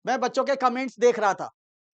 मैं बच्चों के कमेंट्स देख रहा था,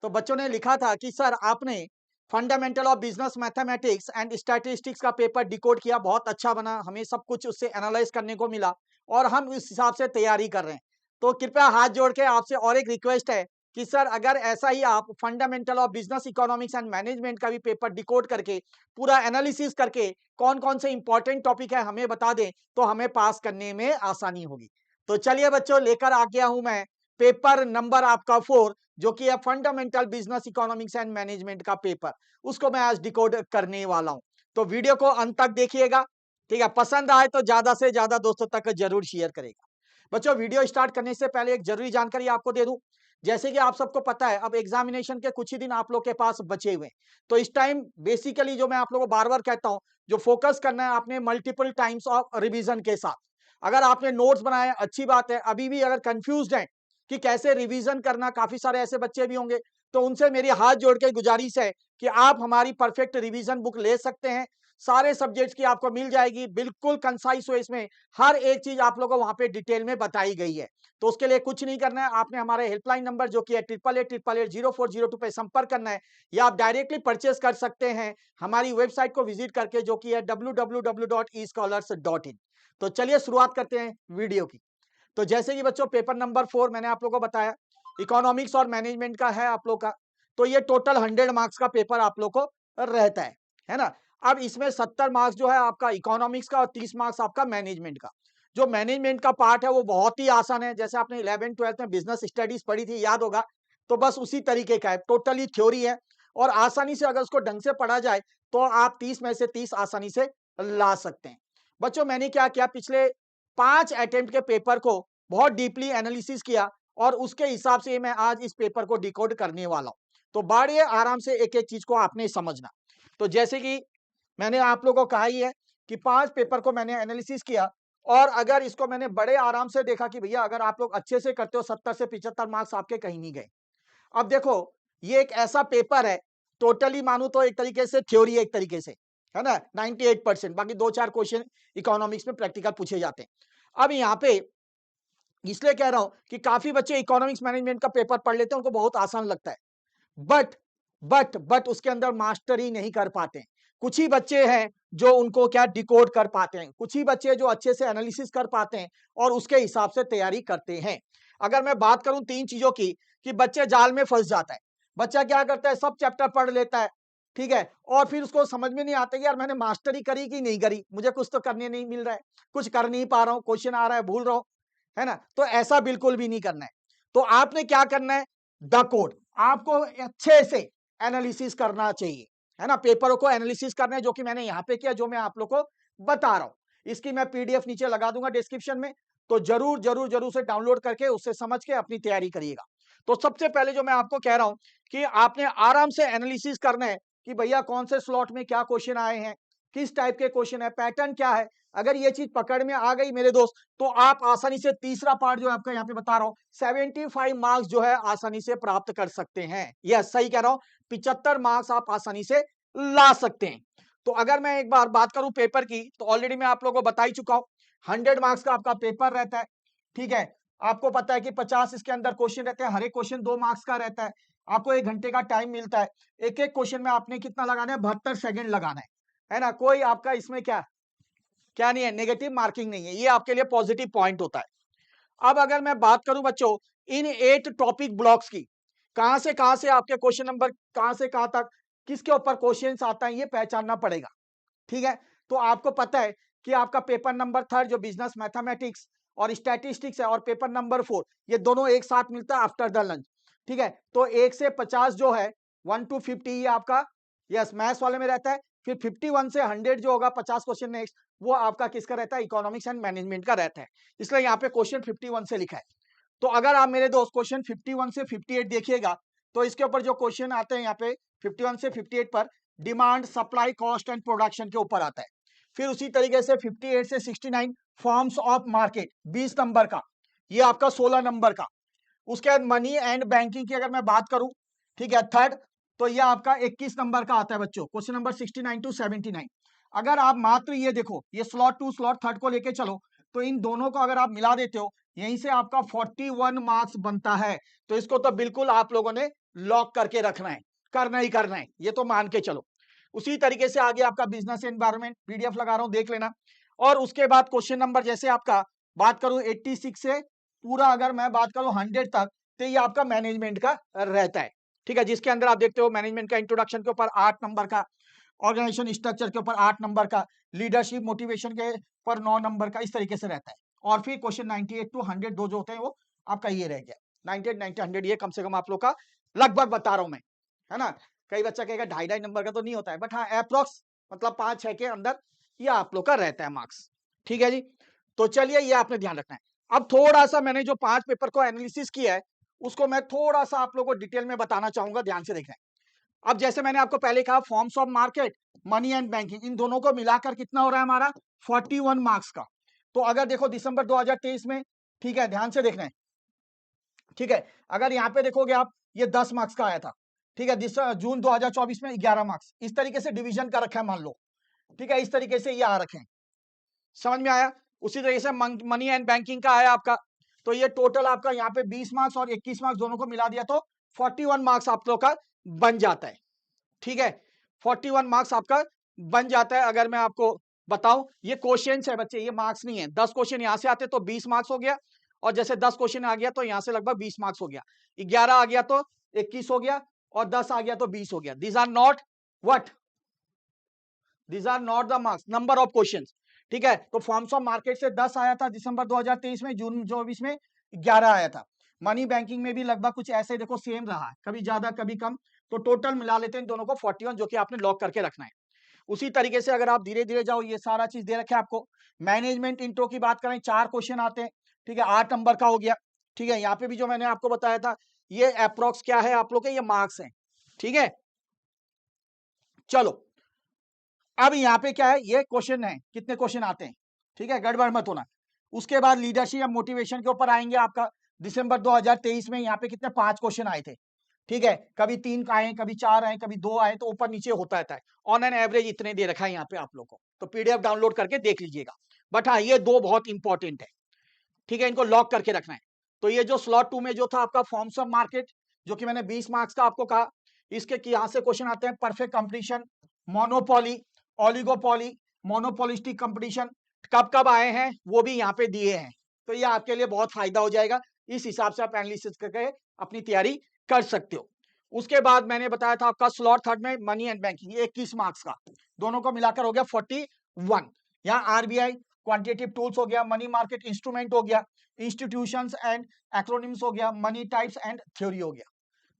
तो बच्चों ने लिखा था कि सर आपने fundamental of business mathematics and statistics का पेपर डिकोड किया, बहुत अच्छा बना, हमें सब कुछ उससे एनालाइज करने को मिला और हम उस हिसाब से तैयारी कर रहे हैं। तो कृपया हाथ जोड़ के आपसे और एक रिक्वेस्ट है कि सर अगर ऐसा ही आप fundamental of business economics and management का भी पेपर डिकोड करके पूरा एनालिसिस करके कौन-कौन से इंपॉर्टेंट टॉपिक है हमें बता दें, तो हमें पास करने में आसानी होगी। तो चलिए बच्चों, लेकर आ गया हूं मैं पेपर नंबर आपका 4, जो कि है fundamental business economics and management का पेपर। उसको मैं आज डिकोड करने वाला हूं। तो वीडियो को अंत तक देखिएगा, ठीक है। पसंद आए तो ज्यादा से ज्यादा दोस्तों तक जरूर शेयर करेगा। बच्चों, वीडियो स्टार्ट करने से पहले एक जरूरी जानकारी आपको दे दूं। जैसे कि आप सबको पता है, अब एग्जामिनेशन के कुछ ही दिन आप लोग के पास बचे हुए हैं। तो इस टाइम बेसिकली जो मैं आप लोगों को बार बार कहता हूं, जो फोकस करना है आपने मल्टीपल टाइम्स ऑफ रिवीजन के साथ। अगर आपने नोट्स बनाए अच्छी बात है, अभी भी अगर कंफ्यूज्ड हैं कि कैसे रिवीजन करना, काफी सारे ऐसे बच्चे भी होंगे, तो उनसे मेरी हाथ जोड़ के गुजारिश है कि आप हमारी परफेक्ट रिवीजन बुक ले सकते हैं। सारे सब्जेक्ट्स की आपको मिल जाएगी, बिल्कुल कंसाइज वे इसमें हर एक चीज आप लोगों को वहां पे डिटेल में बताई गई है। तो उसके लिए कुछ नहीं करना है, आपने हमारे हेल्पलाइन नंबर जो कि है 8888080402 पे संपर्क करना है, या आप डायरेक्टली परचेस कर सकते हैं हमारी वेबसाइट को विजिट करके, जो कि है www.escholars.in। तो चलिए शुरुआत करते हैं वीडियो की। तो जैसे कि बच्चों पेपर नंबर 4 मैंने आप लोगों को बताया, इकोनॉमिक्स और मैनेजमेंट का है आप लोग का। तो ये टोटल 100 मार्क्स का पेपर आप लोग को रहता है ना। अब इसमें 70 मार्क्स जो है आपका इकोनॉमिक्स का और 30 मार्क्स आपका मैनेजमेंट का। जो मैनेजमेंट का पार्ट है वो बहुत ही आसान है, जैसे आपने 11th 12th में बिजनेस स्टडीज पढ़ी थी, याद होगा। तो बस उसी तरीके का है, टोटली थ्योरी है। और आसानी से अगर उसको ढंग से पढ़ा जाए तो आप 30 में से 30 आसानी से ला सकते हैं। बच्चों, मैंने क्या किया, पिछले 5 अटेम्प्ट के पेपर को बहुत डीपली एनालिसिस किया और उसके हिसाब से मैं आज इस पेपर को डिकोड करने वाला हूं। तो बड़े आराम से एक एक चीज को आपने समझना। तो जैसे कि मैंने आप लोगों को कहा ही है कि 5 पेपर को मैंने एनालिसिस किया, और अगर इसको मैंने बड़े आराम से देखा कि भैया अगर आप लोग अच्छे से करते हो 70 से 75 मार्क्स आपके कहीं नहीं गए। अब देखो, ये एक ऐसा पेपर है, टोटली मानू तो एक तरीके से थ्योरी है, एक तरीके से, है ना, 98%। बाकी 2-4 क्वेश्चन इकोनॉमिक्स में प्रैक्टिकल पूछे जाते हैं। अब यहाँ पे इसलिए कह रहा हूं कि काफी बच्चे इकोनॉमिक्स मैनेजमेंट का पेपर पढ़ लेते हैं, उनको बहुत आसान लगता है। बट बट उसके अंदर मास्टरी नहीं कर पाते हैं। कुछ ही बच्चे हैं जो उनको क्या डिकोड कर पाते हैं, कुछ ही बच्चे जो अच्छे से एनालिसिस कर पाते हैं और उसके हिसाब से तैयारी करते हैं। अगर मैं बात करूं 3 चीजों की, कि बच्चे जाल में फंस जाता है। बच्चा क्या करता है, सब चैप्टर पढ़ लेता है, ठीक है, और फिर उसको समझ में नहीं आता कि यार मैंने मास्टरी करी कि नहीं करी, मुझे कुछ तो करने नहीं मिल रहा है, कुछ कर नहीं पा रहा हूं, क्वेश्चन आ रहा है भूल रहा हूं, है ना। तो ऐसा बिल्कुल भी नहीं करना है। तो आपने क्या करना है, द कोड आपको अच्छे से एनालिसिस करना चाहिए, है ना। पेपरों को एनालिसिस करना है, जो कि मैंने यहां पे किया, जो मैं आप लोग को बता रहा हूं। इसकी मैं पीडीएफ नीचे लगा दूंगा डिस्क्रिप्शन में, तो जरूर जरूर जरूर से डाउनलोड करके उससे समझ के अपनी तैयारी करिएगा। तो सबसे पहले जो मैं आपको कह रहा हूं कि आपने आराम से एनालिसिस करना है कि भैया कौन से स्लॉट में क्या क्वेश्चन आए हैं, किस टाइप के क्वेश्चन है, पैटर्न क्या है। अगर ये चीज पकड़ में आ गई मेरे दोस्त, तो आप आसानी से तीसरा पार्ट जो आपका यहाँ पे बता रहा हूं, 75 मार्क्स जो है आसानी से प्राप्त कर सकते हैं। यस, सही कह रहा हूं, 75 मार्क्स आप आसानी से ला सकते हैं। तो अगर मैं एक बार बात करूं पेपर की, तो ऑलरेडी मैं आप लोगों को बता ही चुका हूं, 100 मार्क्स का आपका पेपर रहता है, ठीक है। आपको पता है कि 50 इसके अंदर क्वेश्चन रहते हैं, हर एक क्वेश्चन 2 मार्क्स का रहता है। आपको 1 घंटे का टाइम मिलता है। एक एक क्वेश्चन में आपने कितना लगाना है, 72 सेकंड लगाना है ना। कोई आपका इसमें क्या क्या नहीं है, नेगेटिव मार्किंग नहीं है, ये आपके लिए पॉजिटिव पॉइंट होता है। अब अगर मैं बात करूं बच्चों इन 8 टॉपिक ब्लॉक्स की, कहां से आपके क्वेश्चन नंबर कहां से कहां तक किसके ऊपर क्वेश्चंस आता है, ये पहचानना पड़ेगा, ठीक है। तो आपको पता है कि आपका पेपर नंबर 3 जो बिजनेस मैथमेटिक्स और स्टैटिस्टिक्स है, और पेपर नंबर 4, ये दोनों एक साथ मिलता है आफ्टर द लंच, ठीक है। तो 1 से 50 जो है, 1 to 50 ये आपका यस मैथ्स वाले में रहता है। फिर 51 से 100 जो होगा 50 क्वेश्चन नेक्स्ट, वो आपका किसका रहता है, इकोनॉमिक्स एंड मैनेजमेंट का रहता है। इसलिए यहाँ पे क्वेश्चन 51 से लिखा है। तो अगर आप मेरे दोस्त क्वेश्चन 51 से 58 देखिएगा, तो इसके ऊपर जो क्वेश्चन आते हैं यहाँ पे 51 से 58 पर demand, supply, cost and production के ऊपर आता है। फिर उसी तरीके से 58 से 69 फॉर्म्स ऑफ मार्केट 20 नंबर का, ये आपका 16 नंबर का। उसके बाद मनी एंड बैंकिंग की अगर मैं बात करूं, ठीक है, थर्ड, तो ये आपका 21 नंबर का आता है बच्चों, क्वेश्चन नंबर 69 टू 79। अगर आप मात्र ये देखो, ये स्लॉट 2 स्लॉट 3 को लेके चलो, तो इन दोनों को अगर आप मिला देते हो, यहीं से आपका 41 मार्क्स बनता है। तो इसको तो बिल्कुल आप लोगों ने लॉक करके रखना है, करना ही करना है, ये तो मान के चलो। उसी तरीके से आगे आपका बिजनेस एनवायरनमेंट, पीडीएफ लगा रहा हूं, देख लेना। और उसके बाद क्वेश्चन नंबर जैसे आपका बात करूं 86 से पूरा अगर मैं बात करूं 100 तक, तो ये आपका मैनेजमेंट का रहता है। ठीक है, जिसके अंदर आप देखते हो मैनेजमेंट का इंट्रोडक्शन के ऊपर 8 नंबर का, ऑर्गेनाइजेशन स्ट्रक्चर के ऊपर 8 नंबर का, लीडरशिप मोटिवेशन के ऊपर 9 नंबर का, इस तरीके से रहता है। और फिर क्वेश्चन 98 टू 100 दो जो होते हैं वो आपका ये रह गया 98, 90, 100, ये कम से कम आप लोग का लगभग बता रहा हूं मैं, है ना। कई बच्चा कहेगा 2.5 नंबर का तो नहीं होता है, बट हाँ अप्रोक्स मतलब 5-6 के अंदर ये आप लोग का रहता है मार्क्स। ठीक है जी, तो चलिए ये आपने ध्यान रखना है। अब थोड़ा सा मैंने जो 5 पेपर को एनालिसिस किया है उसको मैं थोड़ा सा आप लोगों को डिटेल में बताना चाहूंगा, ध्यान से देखना है। अब जैसे मैंने आपको पहले कहा forms of market, money and banking, इन दोनों को मिलाकर कितना हो रहा है हमारा 41 मार्क्स का। तो अगर देखो दिसंबर 2023 में, ठीक है ध्यान से देखना है, ठीक है, अगर यहाँ पे देखोगे आप ये 10 मार्क्स का आया था, ठीक है, जून 2024 में 11 मार्क्स, इस तरीके से डिवीजन कर रखा है मान लो, ठीक है, इस तरीके से ये आ रखे हैं, समझ में आया। उसी तरीके से मनी एंड बैंकिंग का आया आपका, तो ये टोटल आपका यहाँ पे 20 मार्क्स और 21 मार्क्स दोनों को मिला दिया तो 41 मार्क्स आप लोग का बन जाता है। ठीक है, 41 मार्क्स आपका बन जाता है। अगर मैं आपको बताऊं ये क्वेश्चन है बच्चे, ये मार्क्स नहीं है। 10 क्वेश्चन यहां से आते तो 20 मार्क्स हो गया, और जैसे 10 क्वेश्चन आ गया तो यहां से लगभग 20 मार्क्स हो गया, 11 आ गया तो 21 हो गया, और 10 आ गया तो 20 हो गया। These are not what, these are not the marks, number of question. ठीक है, तो फॉर्म्स ऑफ मार्केट से 10 आया था दिसंबर 2023 में, जून 24 में 11 आया था। मनी बैंकिंग में भी लगभग कुछ ऐसे देखो सेम रहा है, कभी ज्यादा कभी कम, तो टोटल मिला लेते हैं इन दोनों को 41, जो कि आपने लॉक करके रखना है। उसी तरीके से अगर आप धीरे धीरे जाओ, ये सारा चीज दे रखे आपको। मैनेजमेंट इंट्रो की बात करें 4 क्वेश्चन आते हैं, ठीक है, 8 नंबर का हो गया। ठीक है, यहाँ पे भी जो मैंने आपको बताया था ये अप्रोक्स क्या है आप लोग के, ये मार्क्स हैं। ठीक है, चलो अब यहाँ पे क्या है, ये क्वेश्चन है, कितने क्वेश्चन आते हैं, ठीक है, गड़बड़ मत होना। उसके बाद लीडरशिप या मोटिवेशन के ऊपर आएंगे आपका, दिसंबर 2023 में यहाँ पे कितने 5 क्वेश्चन आए थे। ठीक है, कभी 3 आए, कभी 4 आए, कभी 2 आए, तो ऊपर नीचे होता रहता है। ऑन एन एवरेज इतने दे रखा है यहाँ पे आप लोग को, तो पीडीएफ डाउनलोड करके देख लीजिएगा। बट हाँ ये 2 बहुत इंपॉर्टेंट है, ठीक है, इनको लॉक करके रखना है। तो ये जो स्लॉट 2 में जो था आपका फॉर्म्स ऑफ मार्केट, जो कि मैंने 20 मार्क्स का आपको कहा, इसके यहां से क्वेश्चन आते हैं perfect competition, monopoly, oligopoly, monopolistic competition, कब कब आए हैं वो भी यहाँ पे दिए हैं। तो ये आपके लिए बहुत फायदा हो जाएगा, इस हिसाब से आप एनालिसिस करके अपनी तैयारी कर सकते हो। उसके बाद मैंने बताया था आपका स्लॉट 3 में मनी एंड बैंकिंग, 21 मार्क्स का, दोनों को मिलाकर हो गया 41। यहाँ आरबीआई क्वांटिटेटिव टूल्स हो गया, मनी मार्केट इंस्ट्रूमेंट हो गया, इंस्टीट्यूशंस एंड एक्रोनिम्स हो गया, मनी टाइप्स एंड थ्योरी हो गया।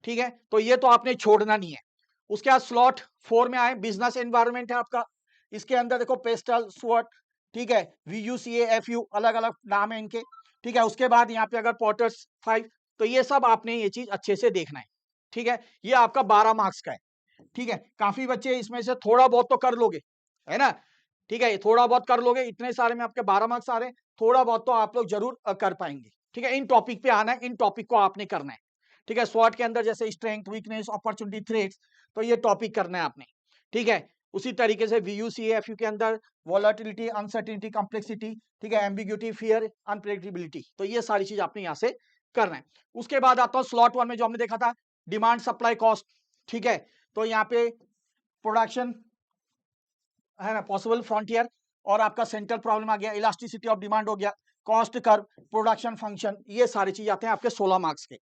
ठीक है, तो ये तो आपने छोड़ना नहीं है। उसके बाद स्लॉट 4 में आए, बिजनेस एनवायरनमेंट है आपका, इसके अंदर देखो पेस्टल, स्वॉट, ठीक है, VUCAFU अलग अलग नाम है इनके। ठीक है, उसके बाद यहाँ पे अगर पॉटर्स 5, तो ये सब आपने ये चीज अच्छे से देखना है। ठीक है, ये आपका 12 मार्क्स का है। ठीक है, काफी बच्चे इसमें से थोड़ा बहुत तो कर लोगे, है ना। ठीक है, थोड़ा बहुत कर लोगे, इतने सारे में आपके 12 मार्क्स आ रहे हैं, थोड़ा बहुत तो आप लोग जरूर कर पाएंगे। ठीक है, इन टॉपिक पे आना है, इन टॉपिक को आपने करना है। ठीक है, स्वॉट के अंदर जैसे स्ट्रेंथ, वीकनेस, अपॉर्चुनिटी, थ्रेट्स, तो ये टॉपिक करना है आपने। ठीक है, उसी तरीके से VUCAFU के अंदर वॉलेटिलिटी, अनसर्टिनिटी, कॉम्प्लेक्सिटी, ठीक है, एम्बिग्यूटी, फियर, अनप्रेडिक्टेबिलिटी, तो ये सारी चीज आपने यहाँ से करना है। उसके बाद आता हूँ स्लॉट 1 में जो हमने देखा था डिमांड सप्लाई कॉस्ट। ठीक है, तो यहाँ पे प्रोडक्शन है ना, पॉसिबल फ्रंटियर, और आपका सेंट्रल प्रॉब्लम आ गया, इलास्टिसिटी ऑफ डिमांड हो गया, कॉस्ट कर्व, प्रोडक्शन फंक्शन, ये सारी चीज आते हैं आपके 16 मार्क्स के।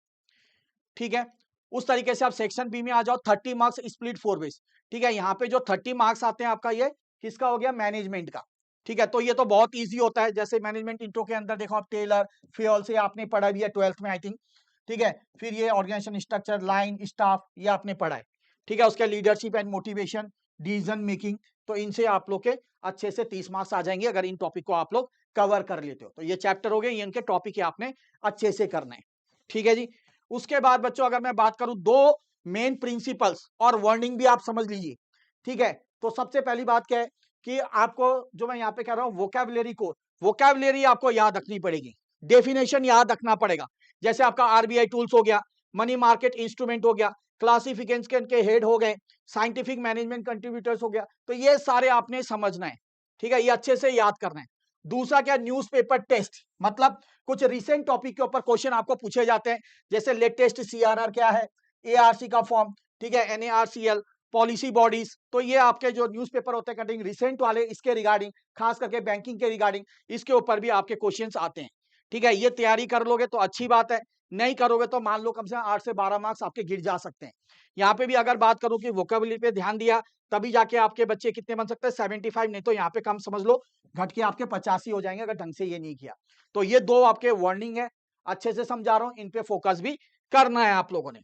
ठीक है, उस तरीके से आप सेक्शन बी में आ जाओ, 30 मार्क्स स्प्लिट 4 वेज। ठीक है, यहाँ पे जो 30 मार्क्स आते हैं आपका, ये किसका हो गया, मैनेजमेंट का। ठीक है, तो ये तो बहुत इजी होता है, जैसे मैनेजमेंट इंट्रो के अंदर देखो आप टेलर, फियोल से आपने पढ़ा भी है 12th में आई थिंक। ठीक है, फिर ये ऑर्गेनाइजेशन स्ट्रक्चर, लाइन, स्टाफ, ये आपने पढ़ा है। ठीक है, उसके leadership and motivation, decision making, तो इनसे आप लोग के अच्छे से 30 मार्क्स आ जाएंगे अगर इन टॉपिक को आप लोग कवर कर लेते हो। तो ये चैप्टर हो गए, ये इनके टॉपिक है, आपने अच्छे से करना है। ठीक है जी, उसके बाद बच्चों अगर मैं बात करूं 2 मेन प्रिंसिपल्स और वर्निंग भी आप समझ लीजिए। ठीक है, तो सबसे पहली बात क्या है कि आपको जो मैं यहाँ पे कह रहा हूँ वोकैबुलरी को, वोकैबुलरी आपको याद रखनी पड़ेगी, डेफिनेशन याद रखना पड़ेगा। जैसे आपका आरबीआई टूल्स हो गया, मनी मार्केट इंस्ट्रूमेंट हो गया, क्लासिफिकेशन के हेड हो गए, साइंटिफिक मैनेजमेंट कंट्रीब्यूटर्स हो गया, तो ये सारे आपने समझना है। ठीक है, ये अच्छे से याद करना है। दूसरा क्या, न्यूज़पेपर टेस्ट, मतलब कुछ रिसेंट टॉपिक के ऊपर क्वेश्चन आपको पूछे जाते हैं, जैसे लेटेस्ट सीआरआर क्या है, एआरसी का फॉर्म, ठीक है, एनएआरसीएल, पॉलिसी बॉडीज। तो ये आपके जो न्यूज़पेपर होते हैं कटिंग रिसेंट वाले, इसके रिगार्डिंग, खास करके बैंकिंग के रिगार्डिंग, इसके ऊपर भी आपके क्वेश्चंस आते हैं। ठीक है, ये तैयारी कर लोगे तो अच्छी बात है, नहीं करोगे तो मान लो कम से कम 8 से 12 मार्क्स आपके गिर जा सकते हैं। यहाँ पे भी अगर बात करूं कि वोकेबुलरी पे ध्यान दिया तभी जाके आपके बच्चे कितने बन सकते हैं, 75, नहीं तो यहाँ पे कम समझ लो घट के आपके 85 हो जाएंगे अगर ढंग से ये नहीं किया। तो ये दो आपके वार्निंग है, अच्छे से समझा रहा हूँ, इन पे फोकस भी करना है आप लोगों ने।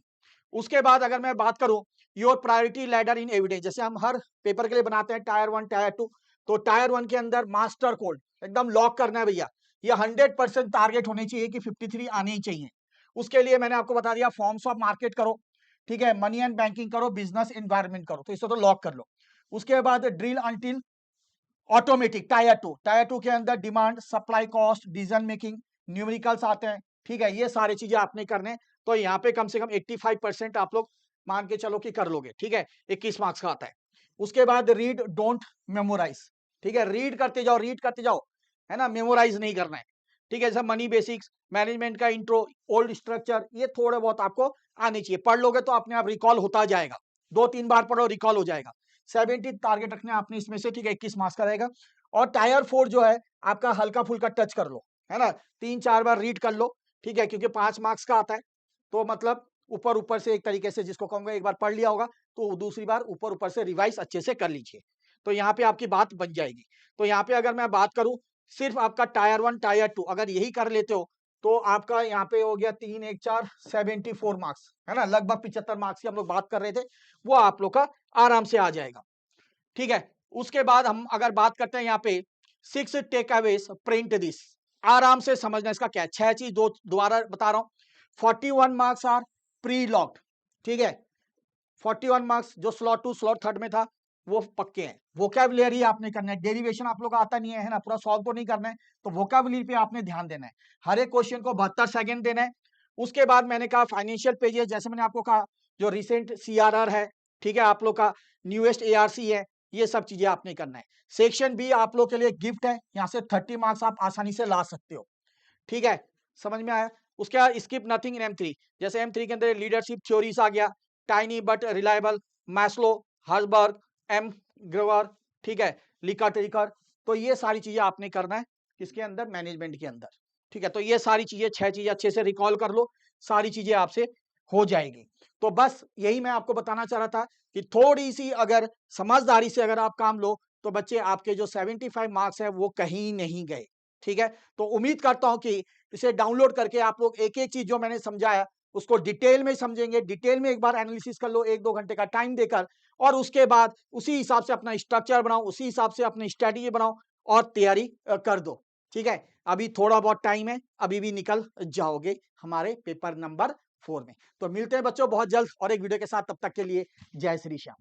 उसके बाद अगर मैं बात करूं your priority ladder in evidence, जैसे हम हर पेपर के लिए बनाते हैं टायर 1 टायर 2, तो टायर 1 के अंदर मास्टर कोड एकदम लॉक करना है भैया, ये 100% टारगेट होनी चाहिए कि 53 आने ही चाहिए। उसके लिए मैंने आपको बता दिया फॉर्म्स ऑफ मार्केट करो, ठीक है, मनी एंड बैंकिंग करो, बिजनेस एनवायरनमेंट करो, तो इसे तो लॉक कर लो। उसके बाद drill until automatic tier two के अंदर demand, supply, cost, decision making, numericals आते हैं, ठीक है, ये सारी चीजें आपने करने। तो यहाँ पे कम से कम 85% आप लोग मान के चलो कि कर लोगे, ठीक है, 21 मार्क्स का आता है। उसके बाद रीड डोंट मेमोराइज, ठीक है, रीड करते जाओ, रीड करते जाओ, है ना, मेमोराइज नहीं करना है, ठीक है, जैसे मनी बेसिक्स, मैनेजमेंट का इंट्रो, ओल्ड स्ट्रक्चर, ये थोड़े बहुत आपको आने चाहिए, पढ़ लोगे तो अपने आप रिकॉल होता जाएगा, 2-3 बार पढ़ो रिकॉल हो जाएगा। 70 टारगेट रखने आपने इसमें से, ठीक है, 21 मार्क्स का रहेगा। और टायर 4 जो है आपका हल्का फुल्का टच कर लो, है ना, 3-4 बार रीड कर लो, ठीक है, क्योंकि 5 मार्क्स का आता है, तो मतलब ऊपर ऊपर से एक तरीके से जिसको कहूंगा एक बार पढ़ लिया होगा तो दूसरी बार ऊपर ऊपर से रिवाइज अच्छे से कर लीजिए, तो यहाँ पे आपकी बात बन जाएगी। तो यहाँ पे अगर मैं बात करूं सिर्फ आपका टायर 1 टायर 2 अगर यही कर लेते हो तो आपका यहाँ पे हो गया 3 1 4 74 मार्क्स, है ना, लगभग 75 मार्क्स की हम लोग बात कर रहे थे, वो आप लोग का आराम से आ जाएगा। ठीक है, उसके बाद हम अगर बात करते हैं यहाँ पे 6 टेक अवेज प्रिंट दिस, आराम से समझना इसका क्या है, 6 चीज दोबारा बता रहा हूं। 41 मार्क्स आर प्री लॉक्ड, ठीक है, 41 मार्क्स जो स्लॉट 2 स्लॉट 3 में था वो पक्के हैं। वोकैबुलरी आपने करना है, डेरिवेशन आप लोग का आता नहीं है ना, पूरा सॉल्व तो नहीं करना है, तो वोकैबुलरी पे आपने ध्यान देना है, हर एक क्वेश्चन को 72 सेकंड देना है। उसके बाद मैंने कहा फाइनेंशियल पेजेस, जैसे मैंने आपको कहा जो रिसेंट सीआरआर है, ठीक है, आप लोग का न्यूएस्ट एआरसी है, ये सब चीजें आपने करना है। सेक्शन बी आप लोग के लिए गिफ्ट है, यहाँ से 30 मार्क्स आप आसानी से ला सकते हो, ठीक है, समझ में आया। उसके बाद स्किप नथिंग इन M3, जैसे M3 के अंदर लीडरशिप थ्योरीज आ गया, tiny but reliable, Maslow, Herzberg, M Grover, ठीक है, लिकाटेकर, तो ये सारी चीजें आपने करना है किसके अंदर, मैनेजमेंट के अंदर, ठीक है। तो ये सारी चीजें 6 चीजें अच्छे से रिकॉल कर लो, सारी चीजें आपसे हो जाएगी। तो बस यही मैं आपको बताना चाह रहा था कि थोड़ी सी अगर समझदारी से अगर आप काम लो तो बच्चे आपके जो 75 मार्क्स है वो कहीं नहीं गए, ठीक है। तो उम्मीद करता हूं कि इसे डाउनलोड करके आप लोग एक एक चीज जो मैंने समझाया उसको डिटेल में समझेंगे, डिटेल में एक बार एनालिसिस कर लो 1-2 घंटे का टाइम देकर, और उसके बाद उसी हिसाब से अपना स्ट्रक्चर बनाओ, उसी हिसाब से अपनी स्ट्रेटेजी बनाओ और तैयारी कर दो, ठीक है। अभी थोड़ा बहुत टाइम है, अभी भी निकल जाओगे हमारे पेपर नंबर 4 में। तो मिलते हैं बच्चों बहुत जल्द और एक वीडियो के साथ, तब तक के लिए जय श्री श्याम।